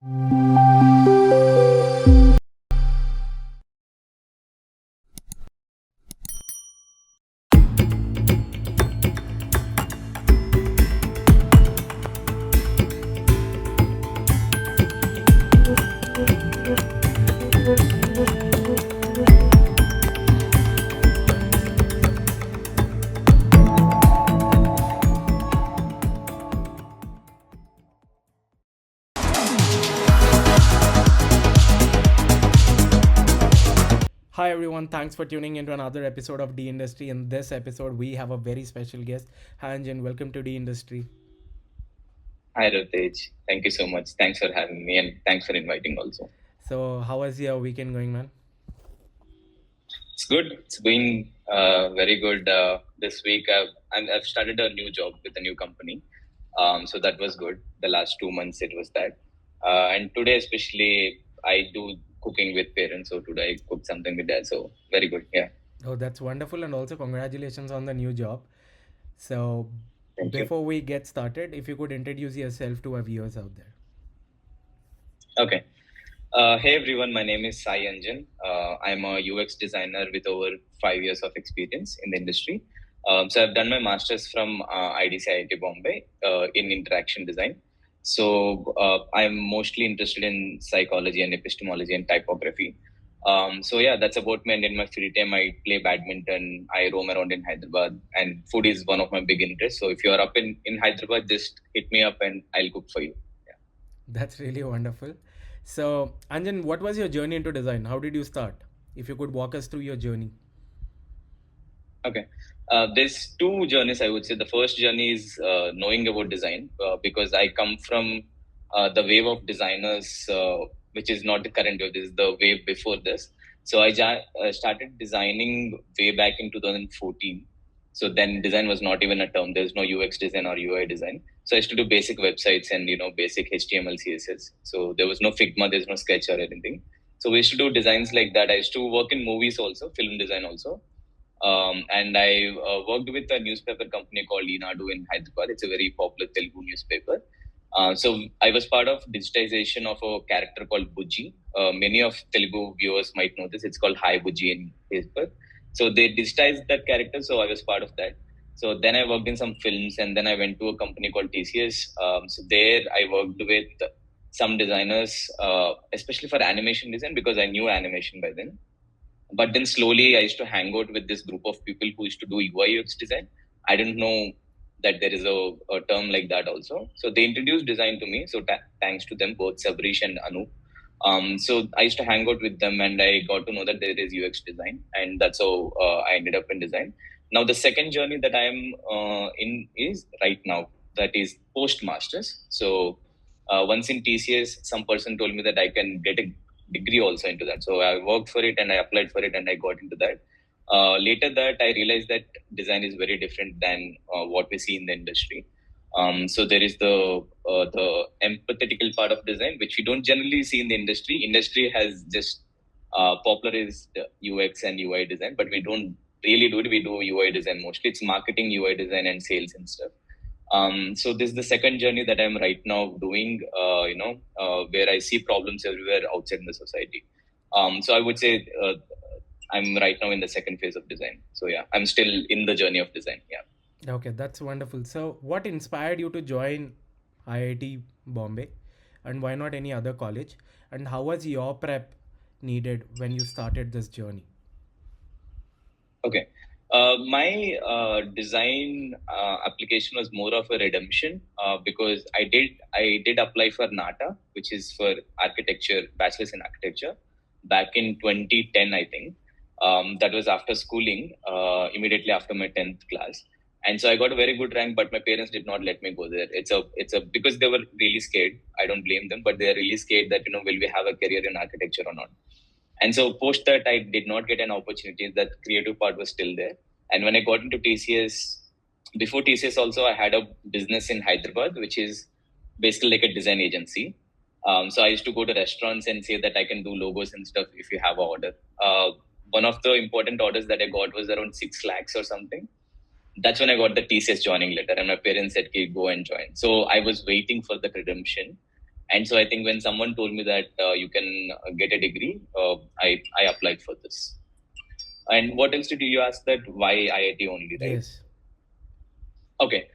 Hi everyone, thanks for tuning into another episode of D Industry. In this episode, we have a very special guest. Hi Anjan, welcome to D Industry. Hi, Ritesh. Thank you so much. Thanks for having me and thanks for inviting also. So, how was your weekend going, man? It's good. It's been very good this week. I've started a new job with a new company. So that was good. The last 2 months it was that. And today especially I do cooking with parents. So today I cooked something with that. So very good. Yeah. Oh, that's wonderful, and also congratulations on the new job. So, Thank you. before we get started, if you could introduce yourself to our viewers out there. Okay. Hey everyone, my name is Sai Anjan. I'm a UX designer with over 5 years of experience in the industry. So I've done my master's from IIT Bombay in interaction design. So I'm mostly interested in psychology and epistemology and typography. So yeah, that's about me. And in my free time, I play badminton. I roam around in Hyderabad, and food is one of my big interests. So if you're up in Hyderabad, just hit me up and I'll cook for you. That's really wonderful. So, Anjan, what was your journey into design? How did you start? If you could walk us through your journey. Okay. There's two journeys, I would say. The first journey is knowing about design because I come from the wave of designers, which is not the current wave, this is the wave before this. So I started designing way back in 2014. So then design was not even a term. There's no UX design or UI design. So I used to do basic websites and, basic HTML, CSS. So there was no Figma, there's no Sketch or anything. So we used to do designs like that. I used to work in movies also, film design also. And I worked with a newspaper company called Enadu in Hyderabad. It's a very popular Telugu newspaper. So I was part of digitization of a character called Bujji. Many of Telugu viewers might know this. It's called Hi Bujji in Facebook. So they digitized that character. So I was part of that. So then I worked in some films, and then I went to a company called TCS. So there I worked with some designers, especially for animation design because I knew animation by then. But then slowly I used to hang out with this group of people who used to do UI UX design. I didn't know that there is a term like that also. So they introduced design to me. So thanks to them, both Sabrish and Anu. So I used to hang out with them and I got to know that there is UX design. And that's how I ended up in design. Now, the second journey that I'm in is right now, that is postmasters. So once in TCS, some person told me that I can get a degree also into that. So I worked for it and I applied for it and I got into that. Later that I realized that design is very different than what we see in the industry. So there is the empathetical part of design, which we don't generally see in the industry. Industry has just popularized UX and UI design, but we don't really do it. We do UI design mostly. It's marketing, UI design, and sales and stuff. So this is the second journey that I'm right now doing, where I see problems everywhere outside in the society. So I would say I'm right now in the second phase of design. So yeah, I'm still in the journey of design. Yeah. Okay, that's wonderful. So, what inspired you to join IIT Bombay, and why not any other college? And how was your prep needed when you started this journey? Okay. My design application was more of a redemption because I did apply for NATA, which is for architecture, bachelor's in architecture, back in 2010, I think. That was after schooling, immediately after my 10th class. And so I got a very good rank, but my parents did not let me go there. It's a because they were really scared. I don't blame them, but they're really scared that will we have a career in architecture or not. And so post that, I did not get an opportunity. That creative part was still there. And when I got into TCS, before TCS also, I had a business in Hyderabad, which is basically like a design agency. So I used to go to restaurants and say that I can do logos and stuff if you have an order. One of the important orders that I got was around 6 lakhs or something. That's when I got the TCS joining letter, and my parents said, "Okay, go and join." So I was waiting for the redemption, And so I think when someone told me that you can get a degree, I applied for this. And what else did you ask, that why IIT only, right? Yes. Okay.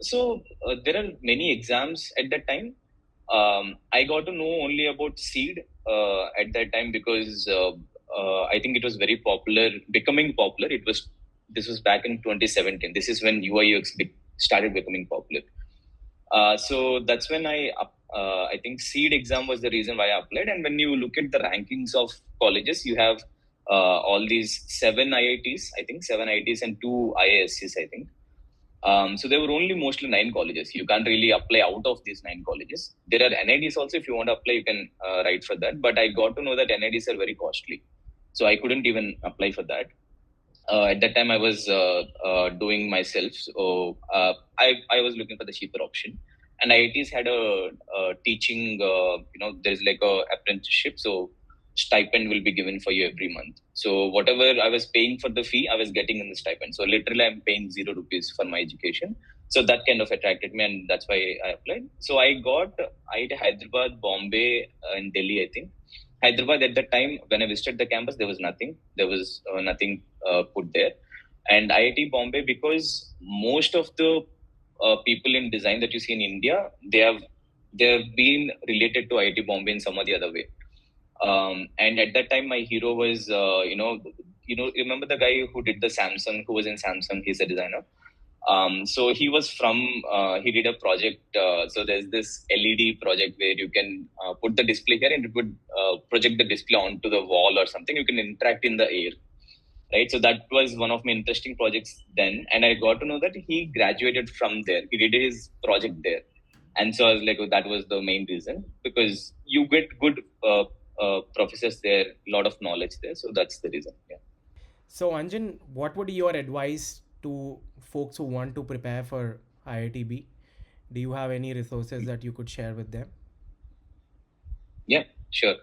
So there are many exams at that time. I got to know only about seed at that time because I think it was very popular, becoming popular. This was back in 2017. This is when UI UX started becoming popular. So that's when I think seed exam was the reason why I applied. And when you look at the rankings of colleges, you have all these seven IITs, I think seven IITs and two IIScs, I think. So there were only mostly nine colleges. You can't really apply out of these nine colleges. There are NIDs also. If you want to apply, you can write for that. But I got to know that NIDs are very costly, so I couldn't even apply for that. At that time, I was doing myself, so I was looking for the cheaper option. And IITs had a teaching, there's like a apprenticeship, so stipend will be given for you every month. So whatever I was paying for the fee, I was getting in the stipend. So literally, I'm paying 0 rupees for my education. So that kind of attracted me, and that's why I applied. So I got IIT Hyderabad, Bombay, and Delhi, I think. Hyderabad at the time when I visited the campus, there was nothing. There was nothing put there. And IIT Bombay, because most of the people in design that you see in India, they have been related to IIT Bombay in some or the other way. And at that time, my hero was remember the guy who did the Samsung, who was in Samsung. He's a designer. So he was he did a project. So there's this LED project where you can put the display here and it would project the display onto the wall or something. You can interact in the air, right? So that was one of my interesting projects then. And I got to know that he graduated from there. He did his project there. And so I was like, oh, that was the main reason, because you get good professors there, a lot of knowledge there. So that's the reason. Yeah. So, Anjan, what would be your advice to folks who want to prepare for IITB? Do you have any resources that you could share with them? Yeah, sure.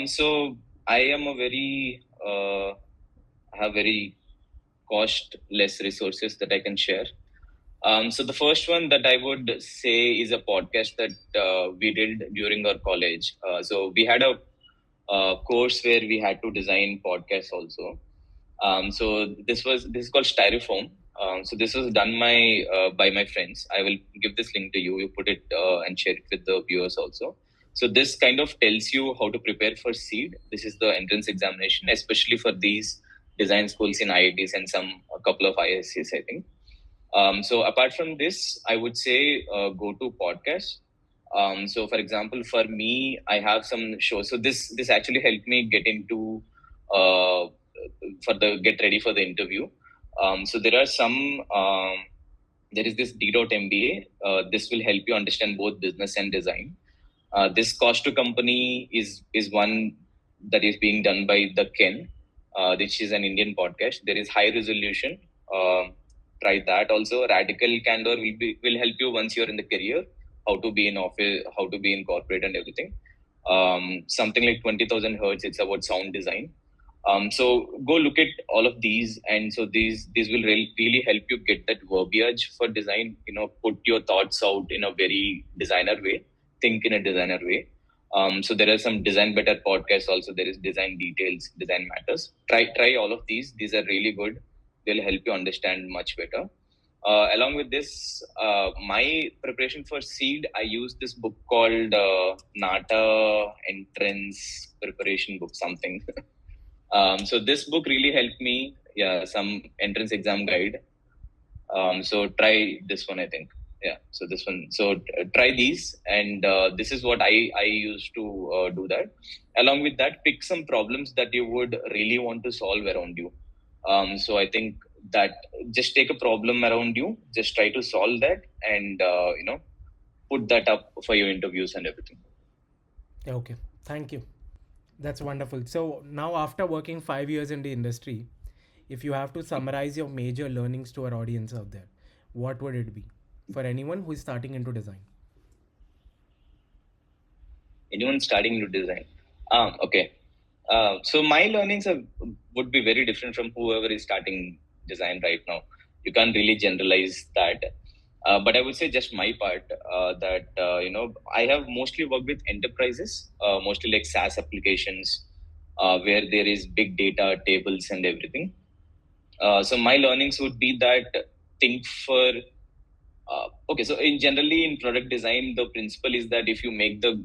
So I am have very cost less resources that I can share. So the first one that I would say is a podcast that we did during our college. So we had a course where we had to design podcasts also. So this is called Styrofoam. So this was done by my friends. I will give this link to you. You put it and share it with the viewers also. So this kind of tells you how to prepare for seed. This is the entrance examination, especially for these design schools in IITs and a couple of ISCs, I think. So apart from this, I would say go to podcasts. So for example, for me, I have some shows. So this actually helped me get into uh, get ready for the interview. So there are there is this D.MBA. This will help you understand both business and design. This cost to company is one that is being done by the Ken, which is an Indian podcast. There is high resolution. Try that also. Radical candor will help you once you're in the career, how to be in office, how to be in corporate, and everything. Something like 20,000 hertz. It's about sound design. So go look at all of these, and so these will really help you get that verbiage for design. Put your thoughts out in a very designer way. Think in a designer way. So there are some design better podcasts also. There is design details, design matters. Try all of these. These are really good. They'll help you understand much better. Along with this, my preparation for seed, I used this book called Nata Entrance Preparation Book something. So this book really helped me. Yeah, some entrance exam guide. So try this one, I think. Yeah, so this one. So try these, and this is what I used to do that. Along with that, pick some problems that you would really want to solve around you. So I think that just take a problem around you, just try to solve that, and put that up for your interviews and everything. Okay, thank you. That's wonderful. So, now after working 5 years in the industry, if you have to summarize your major learnings to our audience out there, what would it be for anyone who is starting into design? Anyone starting to design? Okay. So my learnings would be very different from whoever is starting design right now. You can't really generalize that. But I would say just my part that I have mostly worked with enterprises, mostly like SaaS applications, where there is big data, tables, and everything. So my learnings would be that think for okay. So in generally in product design, the principle is that if you make the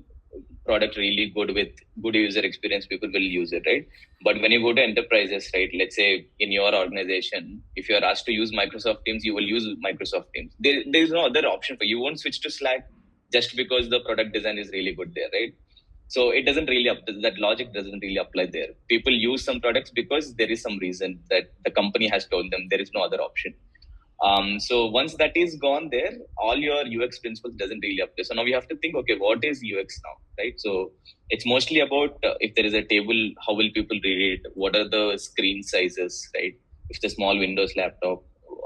product really good with good user experience, people will use it, right? But when you go to enterprises, right, let's say in your organization, if you're asked to use Microsoft Teams, you will use Microsoft Teams. There's no other option for you. You won't switch to Slack just because the product design is really good there, right? So it doesn't really that logic doesn't really apply there. People use some products because there is some reason that the company has told them there is no other option. So once that is gone there, all your UX principles doesn't really apply. So now we have to think, okay, what is UX now, right? So it's mostly about if there is a table, how will people read it? What are the screen sizes, right? If the small Windows laptop,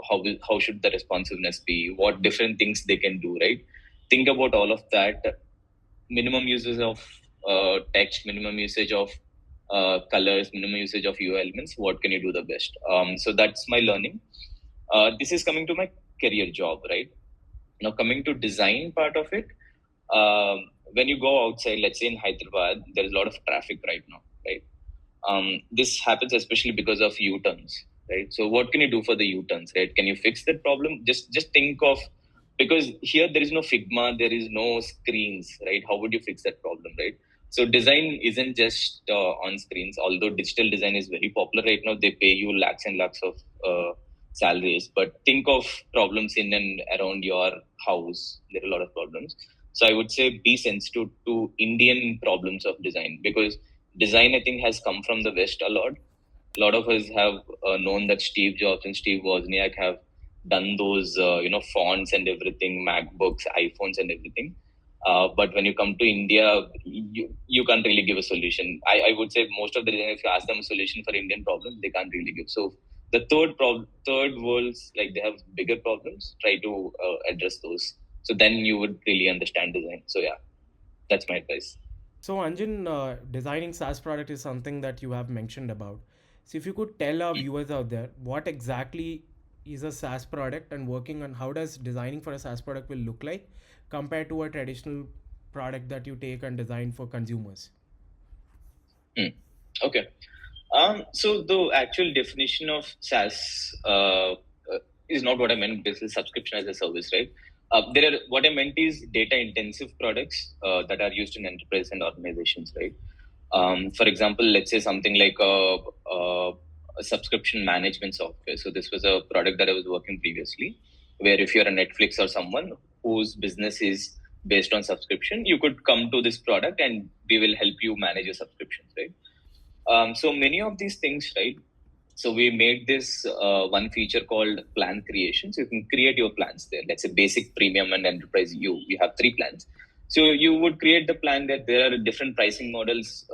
how should the responsiveness be? What different things they can do, right? Think about all of that. Minimum usage of text, minimum usage of colors, minimum usage of UI elements. What can you do the best? So that's my learning. This is coming to my career job, right? Now, coming to design part of it, when you go outside, let's say in Hyderabad, there is a lot of traffic right now, right? This happens especially because of U-turns, right? So, what can you do for the U-turns, right? Can you fix that problem? Just think of because here there is no Figma, there is no screens, right? How would you fix that problem, right? So, design isn't just on screens. Although digital design is very popular right now, they pay you lakhs and lakhs of salaries. But think of problems in and around your house. There are a lot of problems. So I would say be sensitive to Indian problems of design because design, I think, has come from the West a lot. A lot of us have known that Steve Jobs and Steve Wozniak have done those, fonts and everything, MacBooks, iPhones, and everything. But when you come to India, you can't really give a solution. I would say most of the designers, if you ask them a solution for Indian problems, they can't really give. So the third worlds, like they have bigger problems, try to address those. So then you would really understand design. So yeah, that's my advice. So, Anjan, designing SaaS product is something that you have mentioned about. So, if you could tell our viewers out there what exactly is a SaaS product and working on how does designing for a SaaS product will look like compared to a traditional product that you take and design for consumers. Okay. So the actual definition of SaaS is not what I meant. This is subscription as a service, right? There are what I meant is data intensive products that are used in enterprise and organizations, right? For example, let's say something like a subscription management software. So this was a product that I was working previously, where if you're a Netflix or someone whose business is based on subscription, you could come to this product and we will help you manage your subscriptions, right? So many of these things, right? So we made this one feature called plan creation. So you can create your plans there. Let's say basic, premium, and enterprise. You have three plans. So you would create the plan that there are different pricing models.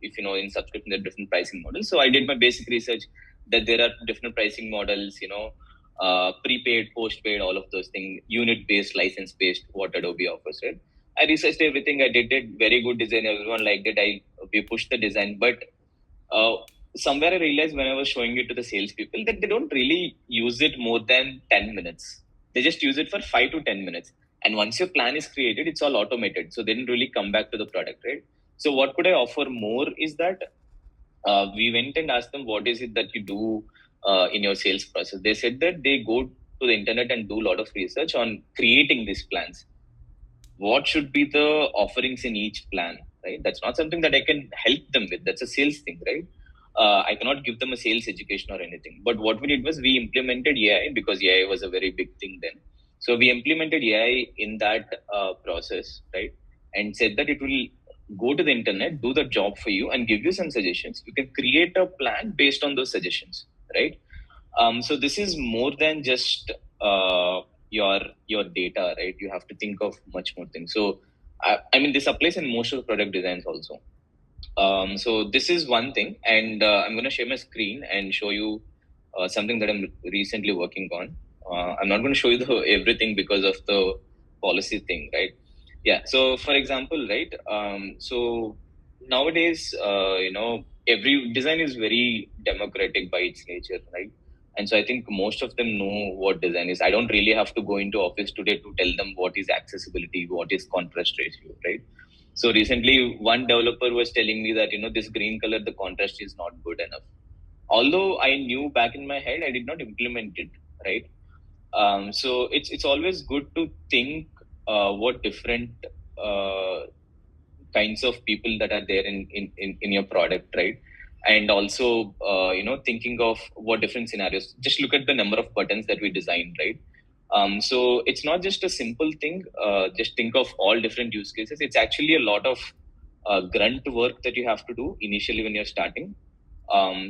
If you know in subscription there are different pricing models. So I did my basic research that there are different pricing models. Prepaid, postpaid, all of those things, unit based, license based, what Adobe offers, right? I researched everything. I did it. Very good design. Everyone liked it. We pushed the design, but uh, somewhere I realized when I was showing it to the salespeople that they don't really use it more than 10 minutes. They just use it for 5 to 10 minutes. And once your plan is created, it's all automated. So they didn't really come back to the product, right? So what could I offer more is that we went and asked them, what is it that you do in your sales process? They said that they go to the internet and do a lot of research on creating these plans. What should be the offerings in each plan, right? That's not something that I can help them with. That's a sales thing, right? I cannot give them a sales education or anything. But what we did was we implemented AI because AI was a very big thing then. So we implemented AI in that process, right? And said that it will go to the internet, do the job for you, and give you some suggestions. You can create a plan based on those suggestions, right? So this is more than just your data, right? You have to think of much more things. So I mean, this applies in most of the product designs also. So this is one thing, and I'm going to share my screen and show you something that I'm recently working on. I'm not going to show you everything because of the policy thing, right? Yeah. So for example, right? So nowadays, every design is very democratic by its nature, right? And so I think most of them know what design is. I don't really have to go into office today to tell them what is accessibility, what is contrast ratio, right? So recently, one developer was telling me that, this green color, the contrast is not good enough. Although I knew back in my head, I did not implement it, right? So it's always good to think what different uh, kinds of people that are there in your product, right? And also, thinking of what different scenarios. Just look at the number of buttons that we design, right? So it's not just a simple thing. Just think of all different use cases. It's actually a lot of grunt work that you have to do initially when you're starting.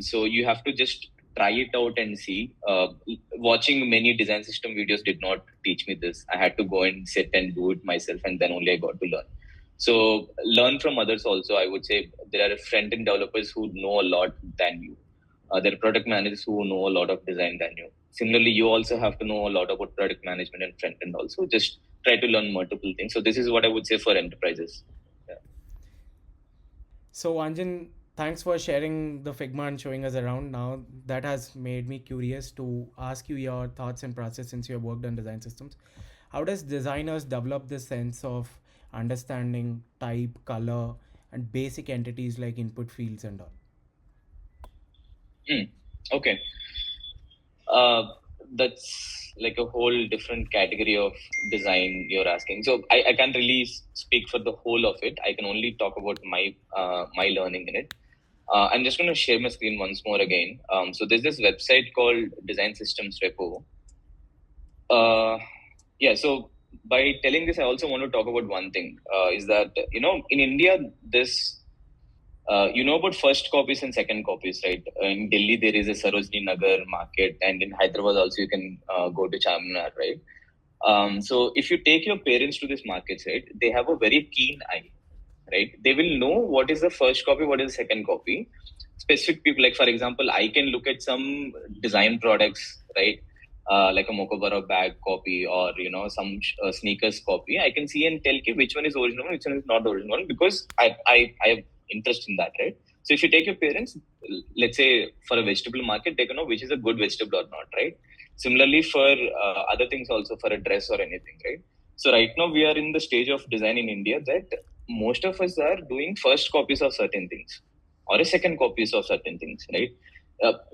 So you have to just try it out and see. Watching many design system videos did not teach me this. I had to go and sit and do it myself, and then only I got to learn. So learn from others also. I would say there are front-end developers who know a lot than you. There are product managers who know a lot of design than you. Similarly, you also have to know a lot about product management and front-end also. Just try to learn multiple things. So this is what I would say for enterprises. Yeah. So, Anjan, thanks for sharing the Figma and showing us around. Now, that has made me curious to ask you your thoughts and process since you have worked on design systems. How does designers develop this sense of understanding type, color, and basic entities like input fields and all? Okay. Uh, that's like a whole different category of design you're asking. So I can't really speak for the whole of it. I can only talk about my learning in it. I'm just going to share my screen once more again. So there's this website called Design Systems Repo. Yeah, so by telling this, I also want to talk about one thing, is that, in India, this you know about first copies and second copies, right? In Delhi, there is a Sarojini Nagar market, and in Hyderabad also you can go to Charminar, right? So if you take your parents to this market, right, they have a very keen eye, right? They will know what is the first copy, what is the second copy. Specific people, like for example, I can look at some design products, right? Like a Mokobara bag copy or some sneakers copy. I can see and tell you which one is original, which one is not the original one because I have interest in that, right? So if you take your parents, let's say for a vegetable market, they can know which is a good vegetable or not, right? Similarly for other things also for a dress or anything, right? So right now we are in the stage of design in India that most of us are doing first copies of certain things or a second copies of certain things, right?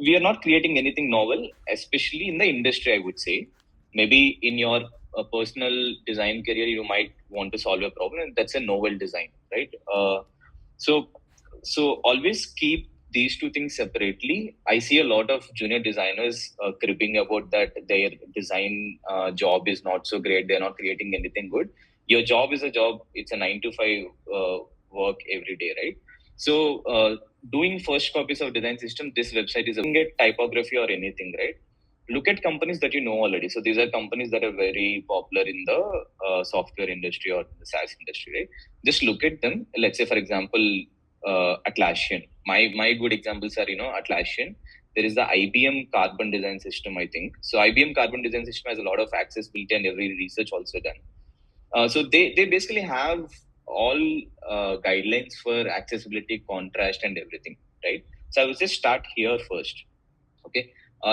We are not creating anything novel, especially in the industry, I would say. Maybe in your personal design career, you might want to solve a problem, and that's a novel design, right? So, so always keep these two things separately. I see a lot of junior designers cribbing about that their design job is not so great. They're not creating anything good. Your job is a job. It's a 9 to 5 work every day, right? So doing first copies of design system, this website is looking at typography or anything, right? Look at companies that you know already. So these are companies that are very popular in the software industry or the SaaS industry, right? Just look at them. Let's say, for example, Atlassian. My good examples are Atlassian. There is the IBM Carbon Design System, I think. So IBM Carbon Design System has a lot of accessibility and every research also done. So they basically have all guidelines for accessibility, contrast, and everything, right? So I will just start here first. Okay.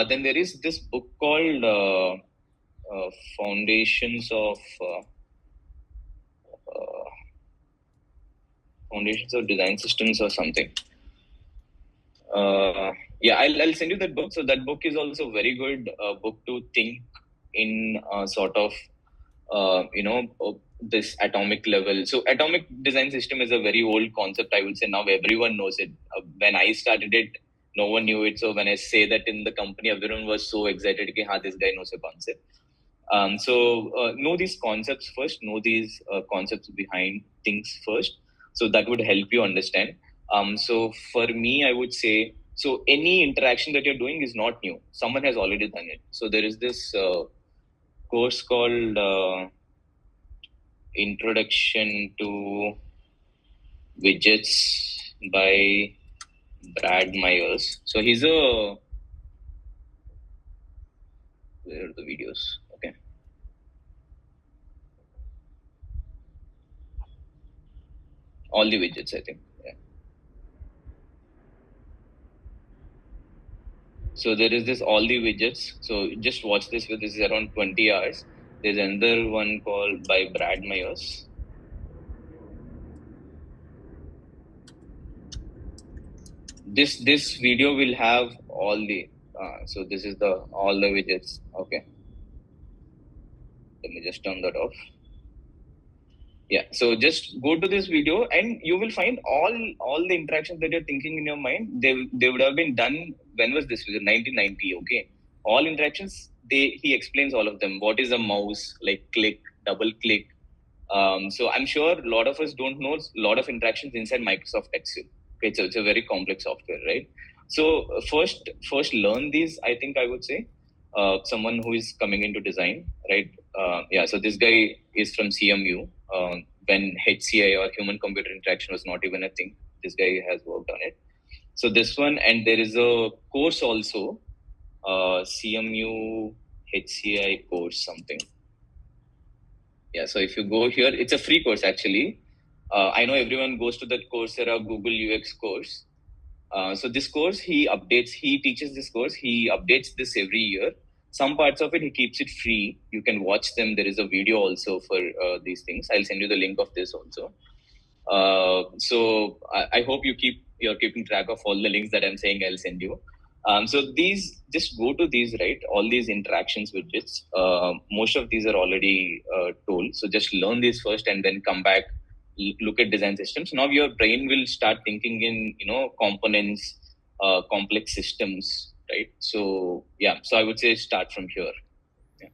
Then there is this book called Foundations of uh, Foundations of Design Systems or something. Yeah, I'll send you that book. So that book is also very good book to think in sort of this atomic level. So atomic design system is a very old concept. I would say now everyone knows it. When I started it, no one knew it. So when I say that in the company, everyone was so excited. Okay, this guy knows a concept. So know these concepts first. Know these concepts behind things first. So that would help you understand. So for me, I would say so. Any interaction that you're doing is not new. Someone has already done it. So there is this course called Introduction to Widgets by Brad Myers. So he's a where are the videos? Okay. All the widgets, I think. Yeah. So there is this all the widgets. So just watch this. This is around 20 hours. There's another one called by Brad Myers. This video will have all the so this is the all the widgets. Okay, let me just turn that off. Yeah, so just go to this video and you will find all the interactions that you're thinking in your mind. They would have been done. When was this video? 1990. Okay, all interactions. He explains all of them. What is a mouse? Like click, double click. So I'm sure a lot of us don't know a lot of interactions inside Microsoft Excel. Okay, so it's a very complex software, right? So first learn these. I think I would say someone who is coming into design, right? Yeah. So this guy is from CMU. When HCI or human computer interaction was not even a thing, this guy has worked on it. So this one, and there is a course also, CMU HCI course something. Yeah, so if you go here, it's a free course actually. I know everyone goes to that Coursera Google UX course. So this course, he teaches this course, he updates this every year. Some parts of it, he keeps it free. You can watch them. There is a video also for these things. I'll send you the link of this also. So I hope you're keeping track of all the links that I'm saying I'll send you. So these, just go to these, right? All these interactions widgets. Most of these are already told. So just learn these first and then come back, look at design systems. Now your brain will start thinking in, components, complex systems, right? So yeah, so I would say start from here. Yeah.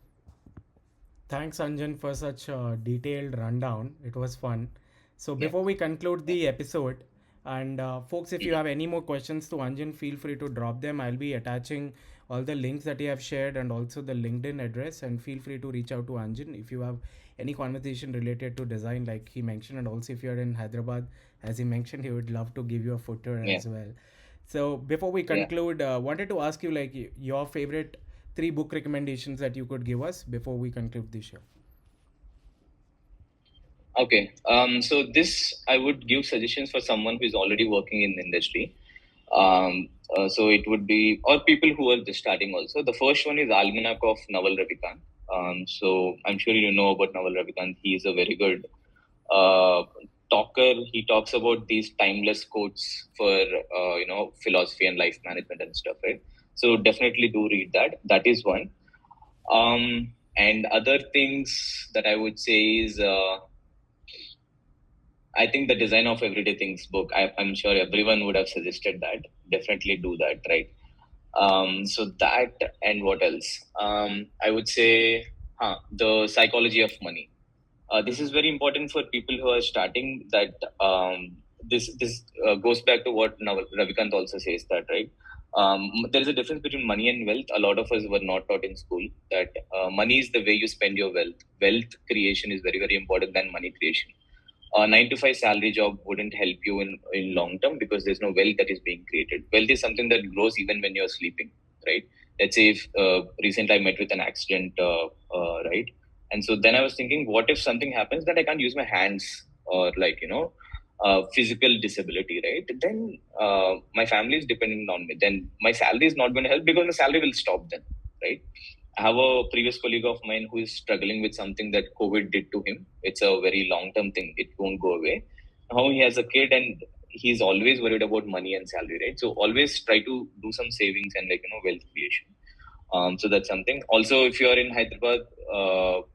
Thanks, Anjan, for such a detailed rundown. It was fun. So, Yeah. before we conclude the episode, and folks, if you have any more questions to Anjan, feel free to drop them. I'll be attaching all the links that you have shared and also the LinkedIn address. And feel free to reach out to Anjan if you have any conversation related to design, like he mentioned. And also, if you're in Hyderabad, as he mentioned, he would love to give you a footer Yeah. as well. So, before we Yeah. conclude, wanted to ask you like your favorite three book recommendations that you could give us before we conclude this show. Okay. So this, I would give suggestions for someone who is already working in the industry. So it would be, or people who are just starting also. The first one is Almanac of Naval Ravikant. So I'm sure you know about Naval Ravikant. He is a very good uh, talker. He talks about these timeless quotes for philosophy and life management and stuff, right? So definitely do read that. That is one. And other things that I would say is. I think the Design of Everyday Things book, I'm sure everyone would have suggested that. Definitely do that, right? So that, and what else? I would say the Psychology of Money. This is very important for people who are starting. That this goes back to what Ravikant also says, that right. There is a difference between money and wealth. A lot of us were not taught in school that money is the way you spend your wealth. Wealth creation is very, very important than money creation. A 9 to 5 salary job wouldn't help you in long term because there's no wealth that is being created. Wealth is something that grows even when you're sleeping, right? Let's say if recently I met with an accident, right? And so then I was thinking, what if something happens that I can't use my hands, or physical disability, right? Then my family is dependent on me. Then my salary is not going to help because the salary will stop then, right? I have a previous colleague of mine who is struggling with something that COVID did to him. It's a very long term thing. It won't go away. Now he has a kid and he's always worried about money and salary, right? So always try to do some savings and wealth creation. So that's something. Also, if you are in Hyderabad,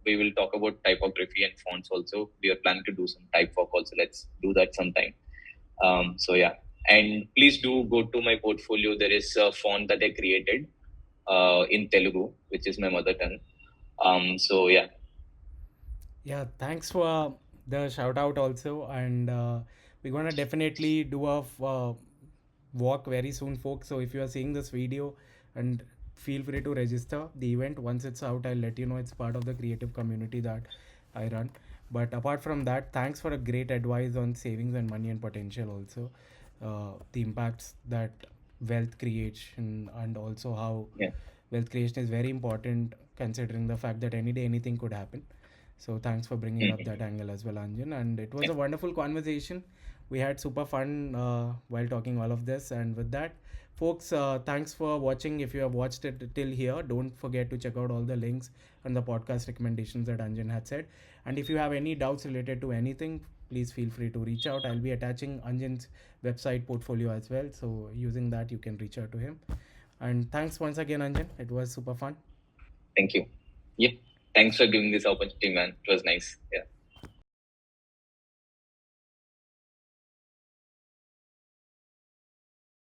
we will talk about typography and fonts also. We are planning to do some type work also. Let's do that sometime. So yeah, and please do go to my portfolio. There is a font that I created in Telugu, which is my mother tongue. So yeah. Yeah, thanks for the shout out also, and we're gonna definitely do a walk very soon, folks. So if you are seeing this video, and feel free to register the event. Once it's out, I'll let you know. It's part of the creative community that I run. But apart from that, thanks for a great advice on savings and money and potential also. The impacts that wealth creation, and also how Yeah. wealth creation is very important considering the fact that any day anything could happen. So thanks for bringing up Mhm. that angle as well, Anjan. And it was Yeah. a wonderful conversation. We had super fun while talking all of this. And with that, folks, thanks for watching. If you have watched it till here, don't forget to check out all the links and the podcast recommendations that Anjan had said. And if you have any doubts related to anything, please feel free to reach out. I'll be attaching Anjan's website portfolio as well. So using that, you can reach out to him. And thanks once again, Anjan. It was super fun. Thank you. Yep. Thanks for giving this opportunity, man. It was nice. Yeah.